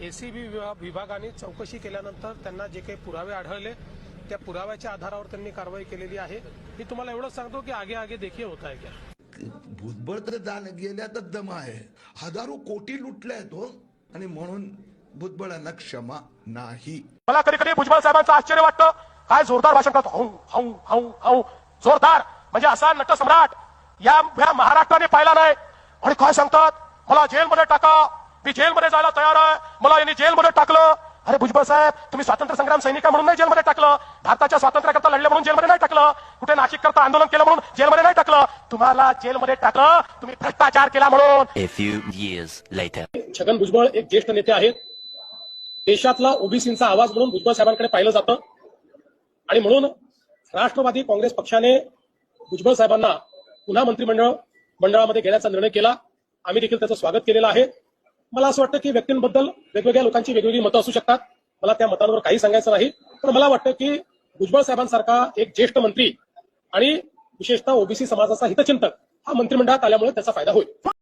ACB विभागाने चौकशी केल्यानंतर त्यांना जे काही पुरावे आढळले त्या पुराव्याच्या आधारावर त्यांनी कारवाई केलेली आहे। मी तुम्हाला एवढंच सांगतो की आगे आगे देखिए होता है क्या। भुजबळ तर गेल्यातच दम आहे, हजारो कोटी लुटले तो आणि म्हणून भुजबळांना क्षमा नाही। मला कधी कधी भुजबळ साहेबांचं आश्चर्य वाटतं, काय जोरदार भाषण करतो, हौ हौ हौ हौ जोरदार, म्हणजे असा नटसम्राट या महाराष्ट्राने पाहिला नाही। आणि काय सांगतात, मला जेलमध्ये टाका, मी जेलमध्ये जायला तयार आहे, मला यांनी जेलमध्ये टाकलं। अरे भुजबळ साहेब, तुम्ही स्वातंत्र्य संग्राम सैनिक म्हणून नाही जेलमध्ये टाकलं, भारताच्या स्वातंत्र्याकरता लढले म्हणून जेलमध्ये नाही टाकलं, कुठे नाशिक करता आंदोलन केलं म्हणून जेलमध्ये नाही टाकलं, तुम्हाला जेलमध्ये टाकलं तुम्ही भ्रष्टाचार केला म्हणून। A few years later. Chhagan Bhujbal एक ज्येष्ठ नेते आहेत, देशातला ओबीसींचा आवाज म्हणून भुजबळ साहेबांकडे पाहिलं जातं आणि म्हणून राष्ट्रवादी काँग्रेस पक्षाने भुजबळ साहेबांना पुन्हा मंत्रिमंडळामध्ये घेण्याचा निर्णय केला। आम्ही देखील त्याचं स्वागत केलेलं आहे। मला असं वाटतं की व्यक्तींबद्दल वेगवेगळ्या लोकांची वेगवेगळी मतं असू शकतात, मला त्या मतांवर काही सांगायचं नाही, पण मला वाटतं की भुजबळ साहेबांसारखा एक ज्येष्ठ मंत्री आणि विशेषतः ओबीसी समाजाचा हितचिंतक हा मंत्रिमंडळात आल्यामुळे त्याचा फायदा होईल।